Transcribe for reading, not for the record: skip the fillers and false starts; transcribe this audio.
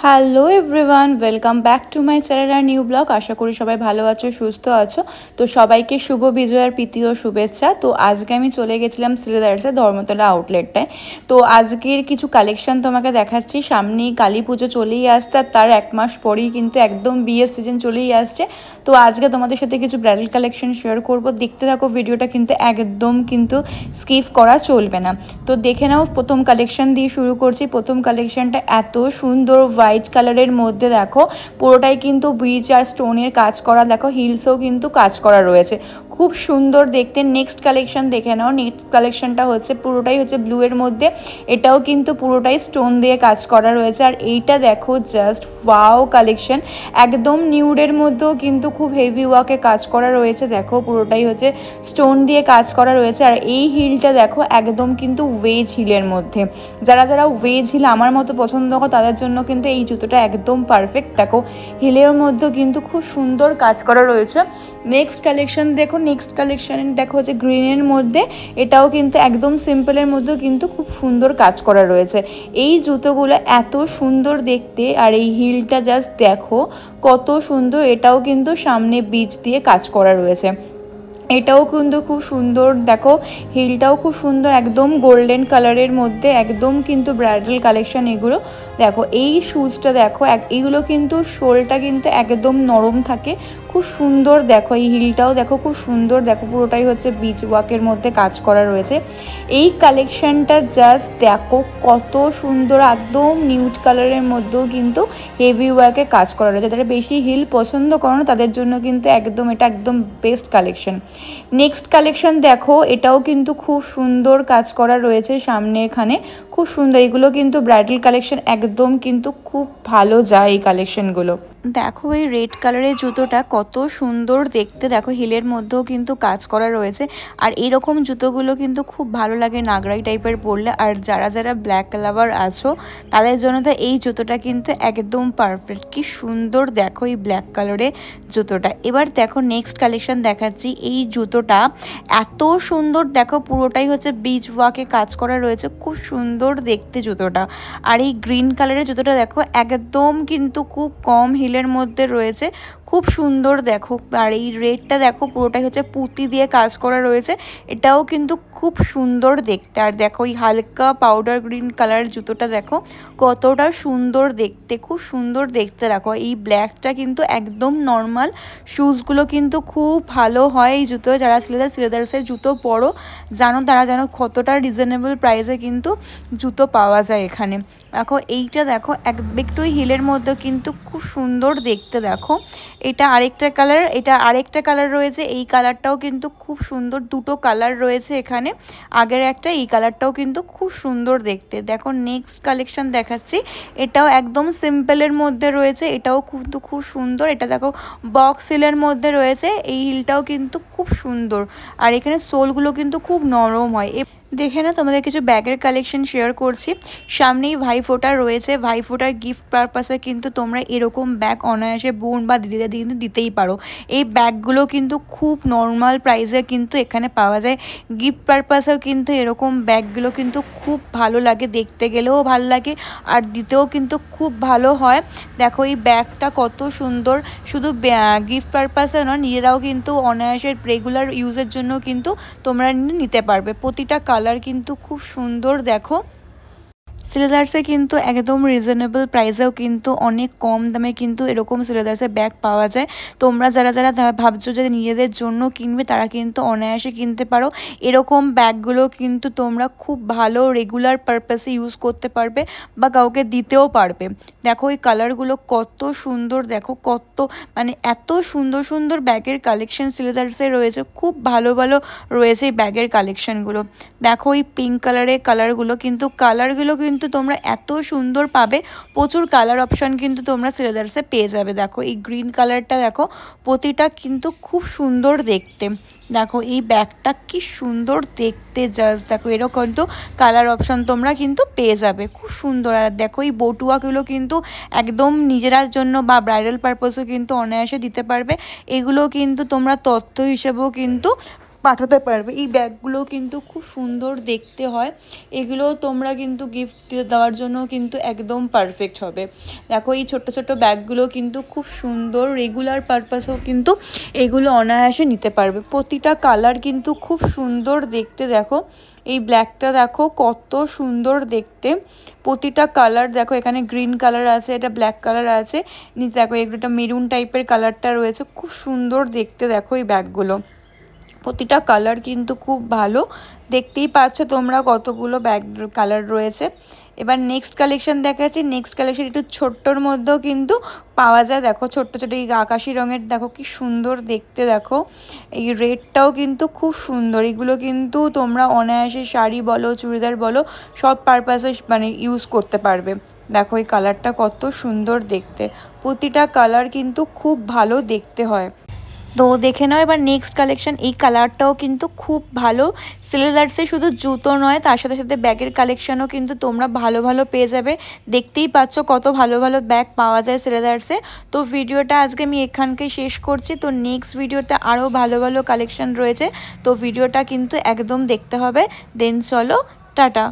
Hello everyone, welcome back to my channel আর new blog. আশা করি সবাই ভালো আছো, সুস্থ আছো। তো সবাইকে শুভ বিজয়ার প্রীতি ও শুভেচ্ছা। তো আজকে আমি চলে গেছিলাম শ্রীদার্সের ধর্মতলা আউটলেটটায়। তো আজকের কিছু কালেকশন তোমাকে দেখাচ্ছি। সামনেই কালী পুজো চলেই আসছে, আর তার এক মাস পরেই কিন্তু একদম বিয়ের সিজন চলেই আসছে। তো আজকে তোমাদের সাথে কিছু ব্রাইডাল কালেকশন শেয়ার করব। দেখতে থাকো ভিডিওটা, কিন্তু একদম কিন্তু স্কিপ করা চলবে না। তো দেখে নাও, প্রথম কালেকশন দিয়ে শুরু করছি। প্রথম কালেকশনটা এত সুন্দর হোয়াইট কালারের মধ্যে, দেখো পুরোটাই কিন্তু ব্রিচ আর স্টোনের কাজ করা। দেখো হিলসও কিন্তু কাজ করা রয়েছে, খুব সুন্দর দেখতে। নেক্সট কালেকশন দেখে নাও। নেক্সট কালেকশনটা হচ্ছে পুরোটাই হচ্ছে ব্লু এর মধ্যে, এটাও কিন্তু পুরোটাই স্টোন দিয়ে কাজ করা রয়েছে। আর এইটা দেখো জাস্ট ওয়াও কালেকশন, একদম নিউডের মধ্যেও কিন্তু খুব হেভি ওয়ার্কে কাজ করা রয়েছে। দেখো পুরোটাই হচ্ছে স্টোন দিয়ে কাজ করা রয়েছে। আর এই হিলটা দেখো একদম কিন্তু ওয়েজ হিলের মধ্যে, যারা যারা ওয়েজ হিল আমার মতো পছন্দ করো তাদের জন্য কিন্তু এই জুতোটা একদম পারফেক্ট। দেখো হিলের মধ্যেও কিন্তু খুব সুন্দর কাজ করা রয়েছে। নেক্সট কালেকশন দেখো। নেক্সট কালেকশন দেখো হচ্ছে গ্রিনের মধ্যে, এটাও কিন্তু একদম সিম্পলের মধ্যেও কিন্তু খুব সুন্দর কাজ করা রয়েছে। এই জুতোগুলো এত সুন্দর দেখতে, আর এই হিলটা জাস্ট দেখো কত সুন্দর। এটাও কিন্তু সামনে বিচ দিয়ে কাজ করা রয়েছে, এটাও কিন্তু খুব সুন্দর। দেখো হিলটাও খুব সুন্দর, একদম গোল্ডেন কালারের মধ্যে, একদম কিন্তু ব্রাইডাল কালেকশন এগুলো। দেখো এই শুজটা দেখো, এইগুলো কিন্তু শোলটা কিন্তু একদম নরম থাকে, খুব সুন্দর। দেখো এই হিলটাও দেখো খুব সুন্দর। দেখো পুরোটাই হচ্ছে বিচ ওয়াকের মধ্যে কাজ করা রয়েছে। এই কালেকশনটা জাস্ট দেখো কত সুন্দর, একদম নিউড কালারের মধ্যেও কিন্তু হেভি ওয়ার্কে কাজ করা রয়েছে। যারা বেশি হিল পছন্দ করো না তাদের জন্য কিন্তু একদম এটা একদম বেস্ট কালেকশন। নেক্সট কালেকশন দেখো, এটাও কিন্তু খুব সুন্দর কাজ করা রয়েছে সামনে এখানে, খুব সুন্দর। এগুলো কিন্তু ব্রাইডাল কালেকশন, একদম কিন্তু খুব ভালো যায় এই কালেকশনগুলো। দেখো এই রেড কালারের জুতোটা কত সুন্দর দেখতে। দেখো হিলের মধ্যেও কিন্তু কাজ করা রয়েছে। আর এরকম জুতোগুলো কিন্তু খুব ভালো লাগে নাগরাই টাইপের পরলে। আর যারা যারা ব্ল্যাক লাভার আছো তাদের জন্য তো এই জুতোটা কিন্তু একদম পারফেক্ট। কি সুন্দর দেখো এই ব্ল্যাক কালারের জুতোটা। এবার দেখো নেক্সট কালেকশন দেখাচ্ছি। এই জুতোটা এত সুন্দর, দেখো পুরোটাই হচ্ছে বিচ ওয়াকে কাজ করা রয়েছে, খুব সুন্দর দেখতে জুতোটা। আর এই গ্রিন কালারের জুতোটা দেখো একদম কিন্তু খুব কম হিলের মধ্যে রয়েছে, খুব সুন্দর দেখো। আর এই রেডটা দেখো পুরোটাই হচ্ছে পুঁতি দিয়ে কাজ করা রয়েছে, এটাও কিন্তু খুব সুন্দর দেখতে। আর দেখো এই হালকা পাউডার গ্রিন কালারের জুতোটা দেখো কতটা সুন্দর দেখতে, খুব সুন্দর দেখতে। দেখো এই ব্ল্যাকটা কিন্তু একদম নর্মাল, শুজগুলো কিন্তু খুব ভালো হয় এই জুতো। যারা শ্রীদার্সের জুতো পরো জানো, তারা যেন কতটা রিজনেবল প্রাইসে কিন্তু জুতো পাওয়া যায় এখানে। দেখো এইটা দেখো একটু হিলের মধ্যে কিন্তু খুব সুন্দর দেখতে। দেখো এটা আরেকটা কালার, এটা আরেকটা কালার রয়েছে। এই কালারটাও কিন্তু খুব সুন্দর, দুটো কালার রয়েছে এখানে, আগের একটা, এই কালারটাও কিন্তু খুব সুন্দর দেখতে। দেখো নেক্সট কালেকশন দেখাচ্ছি। এটাও একদম সিম্পলের মধ্যে রয়েছে, এটাও কিন্তু খুব সুন্দর। এটা দেখো বক্স হিলের মধ্যে রয়েছে, এই হিলটাও কিন্তু খুব সুন্দর। আর এখানে সোলগুলো কিন্তু খুব নরম হয়। দেখে না তোমাদের কিছু ব্যাগের কালেকশন শেয়ার করছি। সামনেই ভাইফোঁটা রয়েছে, ভাইফোঁটার গিফট পারপাসে কিন্তু তোমরা এরকম ব্যাগ অনায়াসে বোন বা দিদিদের কিন্তু দিতেই পারো। এই ব্যাগগুলো কিন্তু খুব নর্মাল প্রাইসে কিন্তু এখানে পাওয়া যায়। গিফট পারপাসেও কিন্তু এরকম ব্যাগগুলো কিন্তু খুব ভালো লাগে, দেখতে গেলেও ভালো লাগে আর দিতেও কিন্তু খুব ভালো হয়। দেখো এই ব্যাগটা কত সুন্দর, শুধু গিফট পারপাসে নয়, নিজেরাও কিন্তু অনায়াসের রেগুলার ইউজের জন্য কিন্তু তোমরা নিতে পারবে। প্রতিটা কালার কিন্তু খুব সুন্দর। দেখো সিলেদার্সে কিন্তু একদম রিজনেবল প্রাইসেও কিন্তু অনেক কম দামে কিন্তু এরকম সিলেদার্সের ব্যাগ পাওয়া যায়। তোমরা যারা যারা ভাবছো যে নিজেদের জন্য কিনবে তারা কিন্তু অনায়াসে কিনতে পারো। এরকম ব্যাগগুলো কিন্তু তোমরা খুব ভালো রেগুলার পারপাসে ইউজ করতে পারবে বা কাউকে দিতেও পারবে। দেখো এই কালারগুলো কত সুন্দর, দেখো কত মানে এত সুন্দর সুন্দর ব্যাগের কালেকশন সিলেদার্সে রয়েছে, খুব ভালো ভালো রয়েছে এই ব্যাগের কালেকশনগুলো। দেখো এই পিঙ্ক কালারের কালারগুলো কিন্তু তোমরা এত সুন্দর পাবে, প্রচুর কালার অপশান কিন্তু তোমরা সিলেদার্সে পেয়ে যাবে। দেখো এই গ্রিন কালারটা দেখো প্রতিটা কিন্তু খুব সুন্দর দেখতে। দেখো এই ব্যাগটা কি সুন্দর দেখতে, জাস্ট দেখো এরকম কিন্তু কালার অপশান তোমরা কিন্তু পেয়ে যাবে, খুব সুন্দর। আর দেখো এই বটুয়াগুলো কিন্তু একদম নিজেরার জন্য বা ব্রাইডাল পারপাসও কিন্তু অনায়াসে দিতে পারবে। এগুলো কিন্তু তোমরা তথ্য হিসেবেও কিন্তু পাঠাতে পারবে। এই ব্যাগগুলো কিন্তু খুব সুন্দর দেখতে হয়, এগুলো তোমরা কিন্তু গিফট দেওয়ার জন্য কিন্তু একদম পারফেক্ট হবে। দেখো এই ছোট্ট ছোট্ট ব্যাগগুলো কিন্তু খুব সুন্দর, রেগুলার পারপাসেও কিন্তু এগুলো অনায়াসে নিতে পারবে। প্রতিটা কালার কিন্তু খুব সুন্দর দেখতে। দেখো এই ব্ল্যাকটা দেখো কত সুন্দর দেখতে, প্রতিটা কালার দেখো, এখানে গ্রিন কালার আছে, এটা ব্ল্যাক কালার আছে, নিচে দেখো একটা মেরুন টাইপের কালারটা রয়েছে, খুব সুন্দর দেখতে। দেখো এই ব্যাগগুলো প্রতিটা কালার কিন্তু খুব ভালো, দেখতেই পাচ্ছ তোমরা কতগুলো ব্যাগ কালার রয়েছে। এবার নেক্সট কালেকশন দেখাচ্ছি। নেক্সট কালেকশন একটু ছোট্টর মধ্যেও কিন্তু পাওয়া যায়। দেখো ছোট্ট ছোট এই আকাশি রঙের, দেখো কি সুন্দর দেখতে। দেখো এই রেডটাও কিন্তু খুব সুন্দর, এগুলো কিন্তু তোমরা অনায়াসে শাড়ি বলো, চুড়িদার বলো, সব পারপাসে মানে ইউজ করতে পারবে। দেখো এই কালারটা কত সুন্দর দেখতে, প্রতিটা কালার কিন্তু খুব ভালো দেখতে হয়। তো দেখে নাও এবার নেক্সট কালেকশন। এই কালারটাও কিন্তু খুব ভালো। সেলেদার্সে শুধু জুতো নয়, তার সাথে সাথে ব্যাগের কালেকশনও কিন্তু তোমরা ভালো ভালো পেয়ে যাবে। দেখতেই পাচ্ছ কত ভালো ভালো ব্যাগ পাওয়া যায় সেলেদার্সে। তো ভিডিওটা আজকে আমি এখানকেই শেষ করছি। তো নেক্সট ভিডিওতে আরও ভালো ভালো কালেকশন রয়েছে, তো ভিডিওটা কিন্তু একদম দেখতে হবে। দেন চলো টাটা।